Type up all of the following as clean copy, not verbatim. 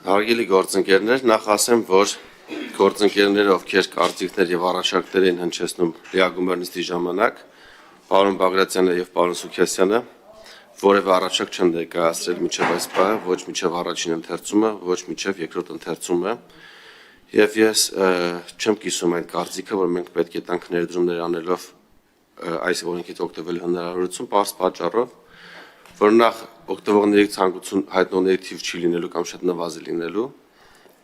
Հարգելի գործընկերներ, նախ ասեմ, որ գործընկերները, ովքեր կարծիքներ եւ առաջարկներ են հնչեցնում լիագումար նիստի ժամանակ, պարոն Բագրատյանը եւ պարոն Սուքիասյանը որևէ առաջարկ չեն ներկայացրել մինչեւ այս պահը, ոչ մինչեւ առաջին ընթերցումը, ոչ մինչեւ երկրորդ ընթերցումը, եւ ես չեմ կիսում այդ կարծիքը, որ մենք պետք է տանք ներդրումներ անելով այս օրենքից օգտվել հնարավորություն, պարզ պատճառով, որ նախ օգտվողների ցանկություն հայտնողների թիվ չի լինելու կամ շատ նվազի լինելու,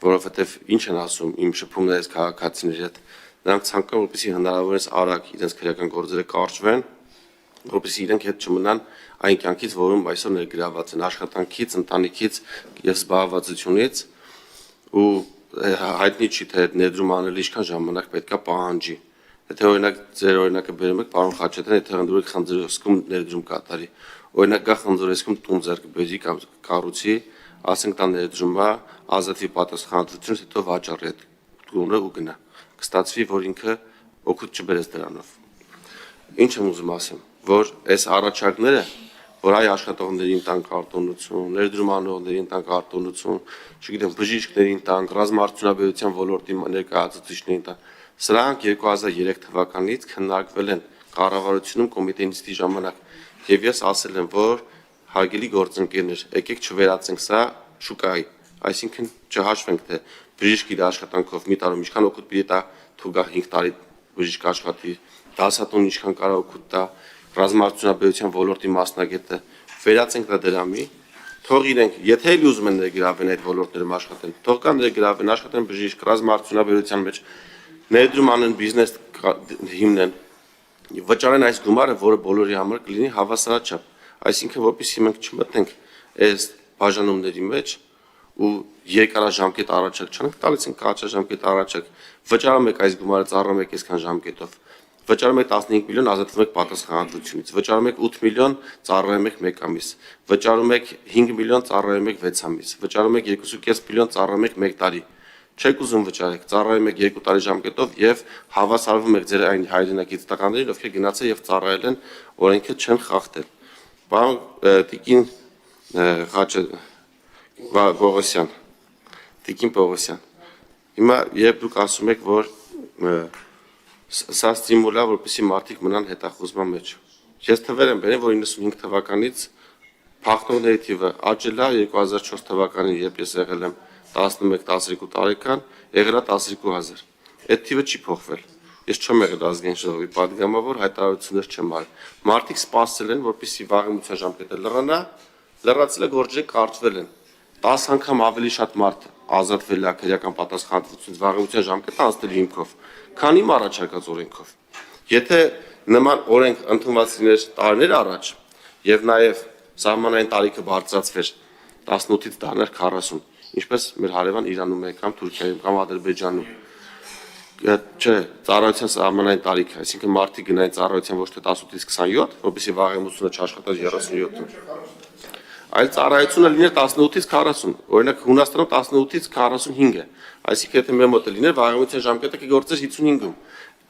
որովհետև ինչ են ասում իմ շփումներից քաղաքացիների հետ, նրանք ցանկանում են, որպեսզի հնարավորինս արագ իրենց քրեական գործերը կարճվեն, որպեսզի իրենք հետ չմնան այն կյանքից, որում այսօր ներգրաված են աշխատանքից, ընտանիքից եւ զբաղվածությունից ու հայտնի չի թե ներդրում անել ինչքան ժամանակ պետքա պահանջի։ Եթե օրինակ ձեր օրինակը բերում եք պարոն Խաչատրյան, եթե ընդդրեք խնձորեսկում ներդրում կատարի, օրինակ գա խնձորեսկում տուն ձեռք բերի կամ կառուցի, ասենք տան ներդրումա ազատվի պատասխանատվությունից, հետո վաճառի այդ տունը ու գնա։ Կստացվի, որ ինքը օգուտ չբերեց դրանով։ Ինչ եմ ուզում ասեմ, որ այս առաջարկները, որ այ աշխատողներին տան կարտոնություն, ներդրում անողներին տան կարտոնություն, չգիտեմ, բժիշկներին տան, ռազմաարդյունաբերության ոլորտի ներկայացուցիչներին տան, սրանք 2003 թվականից քննարկվել են կառավարությունում կոմիտեի նիստի ժամանակ, եւ ես ասել եմ, որ հարգելի գործընկերներ, եկեք չվերացնենք սա շուկայի, այսինքն չհաշվենք, թե բժիշկ իր աշխատանքով մի տարում ինչքան օգուտ պիտի տա, թուգա 5 տարի բժիշկ աշխատի, դասատուն ինչքան կարող օգուտ տա, ռազմաարդյունաբերության ոլորտի մասնագետը, վերացենք դա դրամի, թող իրենք, եթե էլ ուզում են ներգրավեն այդ ոլորտներում աշխատեն, թող կան ներգրավեն աշխատեն բժիշկ, ռազմաարդյունաբերության մեջ, ներդրում անեն բիզնես հիմնեն, վճարեն այս գումարը, որը բոլորի համար կլինի հավասարաչափ, այսինքն որպեսզի մենք չմտնենք այս բաժանումների մեջ ու երկարաժամկետ առաջարկ չանենք, տալիս ենք կարճաժամկետ առաջարկ, վճարում եք այս գումարը, ծառայում եք այսքան ժամկետով, վճարում եք 15 միլիոն, ազատվում եք պատասխանատվությունից, վճարում եք 8 միլիոն, ծառայում եք 1 ամիս, վճարում եք 5 միլիոն, ծառայում եք 6 ամիս, վճարում եք 2.5 միլիոն, ծառայում եք 1 տարի, չեք ուզում վճարեք, ծառայում եք 2 տարի ժամկետով եւ հավասարվում եք ձեր այն հայրենակից տղաներին, ովքեր գնացել եւ ծառայել են, օրենքը չեն խախտել։ Պարոն Տիկին Պողոսյան, Տիկին Պողոսյան, հիմա երբ դուք ասում եք, որ սա ստիմուլ է, որպեսզի մարդիկ մնան հետախուզման մեջ։ Ես թվեր եմ բերել, որ 95 թվականից փախնողների թիվը աճել է 2004 թվականին, երբ ես եղել եմ 11-12 տարեկան, եղել է 12000։ Այդ թիվը չի փոխվել։ Ես չեմ եղել ազգային ժողովի պատգամավոր, հայտարարություններ չեմ արել։ Մարդիկ սպասել են, որպեսզի վաղեմության ժամկետը լռանա, լռացել է գործերը կարճվել են։ 10 անգամ ավելի շատ մարդ ազատվել է քրեական պատասխանատվությունից վաղեմության ժամկետը անցնելու հիմքով, քան իմ առաջարկած օրենքով։ Եթե նման օրենք ընդունված լիներ տարիներ առաջ եւ նաեւ սահմանային տարիքը բարձրացվեր 18-ից դառնար 40, ինչպես մեր հարևան Իրանում է կամ Թուրքիայում կամ Ադրբեջանում, չէ, ծառայության սահմանային տարիքը, այսինքն մարդիկ գնային ծառայության ոչ թե 18-ից 27, որպեսզի վաղեմությունը չաշխատար 37-ում, այլ ծառայությունը լիներ 18-ից 40, օրինակ Հունաստանում 18-ից 45 է, այսինքն եթե մեր մոտ լիներ վաղեմության ժամկետը կգործեր 55-ում,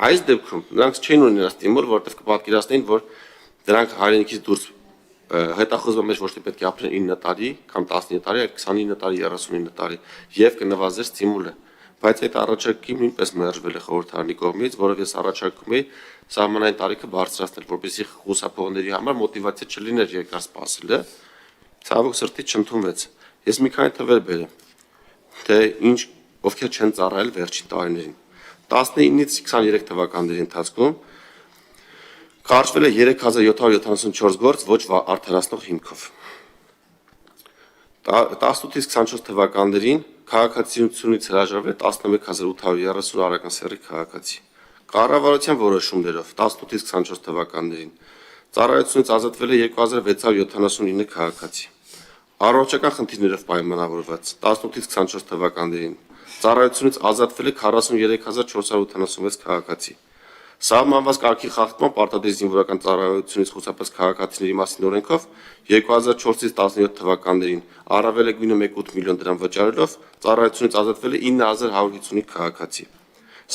այս դեպքում նրանք չէին ունենա ստիմուլ, որտեղ կպատկերացնեին, որ դրանք հայրենիքից դուրս հետախուզման մեջ ոչ թե պետք է ապրեն 9 տարի կամ 19 տարի, այլ 29 տարի, 39 տարի եւ կնվազեր ստիմուլը, բայց այդ առաջարկը նույնպես մերժվել է խորհրդարանի կողմից, որով ես առաջարկում եի սահմանային տարիքը բարձրացնել, որպեսզի խուսափողների համար մոտիվացիա չլիներ երկար սպասելը, ցավոք սրտի չընդունվեց։ Ես մի քանի թվեր բերեմ, թե ինչ ովքեր չեն ծառայել վերջին տարիներին։ 19-ից 23 թվականների ընթացքում կարճվել է 3774 գործ ոչ արդարացնող հիմքով։ 18-ից 24 թվականներին քաղաքացիությունից հրաժարվել 11830 արական սեռի քաղաքացի։ Կառավարության որոշումներով 18-ից 24 թվականներին ծառայությունից ազատվել է 2679 քաղաքացի։ Առողջական խնդիրներով պայմանավորված 18-ից 24 թվականներին ծառայությունից ազատվել է 43486 քաղաքացի։ Սահմանված կարգի խախտման պարտադիր զինվորական ծառայությունից խուսափած քաղաքացիների մասին օրենքով 2004-ից 17 թվականներին առավել է գույնը 1.8 միլիոն դրամ վճարելով ծառայությունից ազատվել է 9155 քաղաքացի։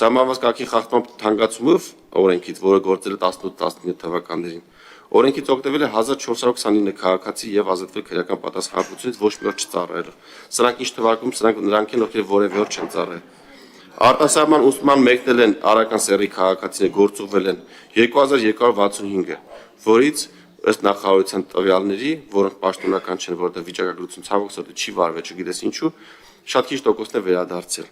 Սահմանված կարգի խախտման թանկացումով օրենքից, որը գործել է 18-19 թվականներին, Օրենքից օգտվել է 1429 քաղաքացի եւ ազատվել քրեական պատասխանատվությունից ոչ մի օր չծառայել։ Սրանք ինչ թվարկում, նրանք են, ովքեր որևէ օր չեն ծառայել։ Արտասահման ուսման մեկնել են Արական սեռի քաղաքացիներ, գործուղվել են 2265-ը, որից ըստ նախարարության տվյալների, որոնք պաշտոնական չեն, որտեղ վիճակագրություն ցավոք սրտի չի վարվել, չգիտես ինչու, շատ քիչ տոկոսն է վերադարձել։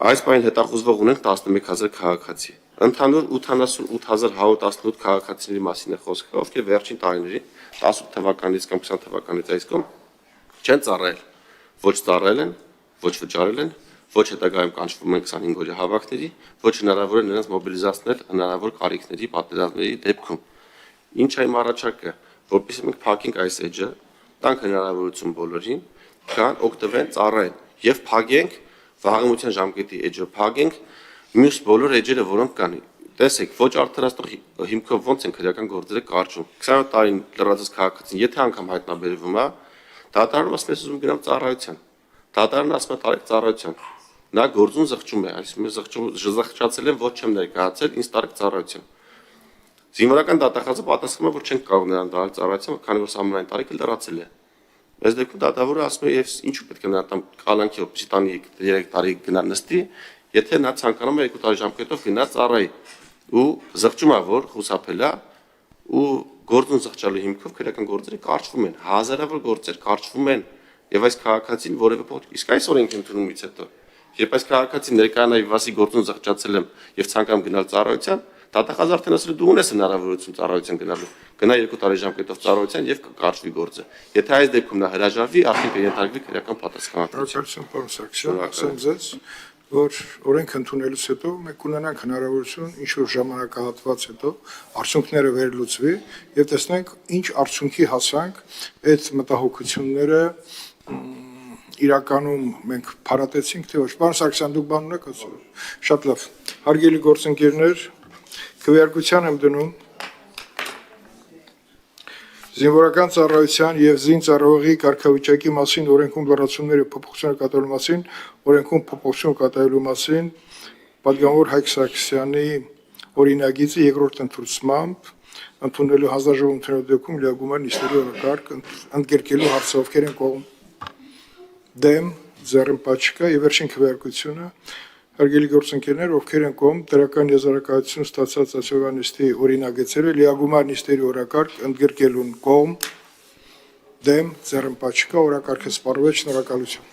Այս բանին հետախուզվող ունենք 11000 քաղաքացի։ Ընդհանուր 88118 քաղաքացիների մասին է խոսքը, ովքեր վերջին տարիների 18 թվականից կամ 20 թվականից այս կողմ չեն ծառայել, ոչ ծառայել են, ոչ վճարել են, ոչ հետագայում կանչվում են 25 օրյա հավաքների, ոչ հնարավոր է նրանց մոբիլիզացնել հնարավոր կարիքների, պատերազմների դեպքում։ Ինչ է իմ առաջարկը, որպեսզի մենք փակենք այս էջը, տանք հնարավորություն բոլորին, կան օգտվեն ծառայեն եւ փակենք վաղեմության ժամկետի էջը փակենք մյուս բոլոր էջերը, որոնք կան։ Տեսեք, ոչ արդարացնող հիմքով ոնց են քրեական գործերը կարճում։ 20 տարին լրացած քաղաքացին, եթե անգամ հայտնաբերվում է, դատարանում ասում է ուզում գնամ ծառայության։ Դատարանը ասում է տարեք ծառայության։ Նա գործուն զղջում է, այսինքն զղջացել են, ոչ չեմ ներկայացել, ինձ տարեք ծառայության։ Զինվորական դատախազը պատասխանում է, որ չենք կարող նրան տալ ծառայության, քանի որ ամենայն տարիքը լրացել է։ Այս դեպքում դատավորը ասում է, եւ ինչու պետք է նրան կալանքի օպսի տանի 3 տարի գնա նստի, եթե նա ցանկանում է 2 տարի ժամկետով գնա ծառայի ու զղջում է, որ խուսափել է ու գործուն զղջալու հիմքով քրեական գործերը կարճվում են, հազարավոր գործեր կարճվում են եւ այս քաղաքացին որևէ փոքր իսկ այս օրենքի ընդունումից հետո երբ այս քաղաքացին ներկայանա եւ ասի գործուն զղջացել եմ եւ ցանկամ գնալ ծառայության, դատախազը արդեն ասել է դու ունես հնարավորություն ծառայության գնալու, գնա 2 տարի ժամկետով ծառայության եւ կկարճվի գործը։ Եթե այս դեպքում նա հրաժարվի, արդեն կենթարկվի քրեական պատասխանատվություն։ Պարոն Սարգսյան, ասեմ ձեզ, որ օրենք ընդունելուց հետո մենք ունենանք հնարավորություն ինչ-որ ժամանակահատված հետո արդյունքները վերլուծվի եւ տեսնենք ինչ արդյունքի հասանք այդ մտահոգությունները իրականում մենք փարատեցինք թե ոչ։ Պարոն Սարգսյան, դուք բան ունեք ասել։ Շատ լավ։ Հարգելի գործընկերներ, քվեարկության եմ դնում Զինվորական ծառայության եւ զինծառայողի կարգավիճակի մասին օրենքում լրացումների փոփոխություններ կատարելու մասին, օրենքում փոփոխություն կատարելու մասին պատգամավոր Հայկ Սարգսյանի օրինագիծը երկրորդ ընդհանրությամբ ընդունելու հանձնաժողովի ընդունելու դեպքում լիագումար նիստերի օրակարգ ընդգրկելու հարցը ովքեր են կողմ դեմ ձեռնպաչկա եւ վերջին քվեարկությունը Հարգելի գործընկերներ, ովքեր են կողմ դրական եզրակացություն ստացած ասովանիստի օրինագծերը լիագումար նիստերի օրակարգ ընդգրկելուն կողմ դեմ ձեռնպաչկա օրակարգը սպառվել շնորհակալություն։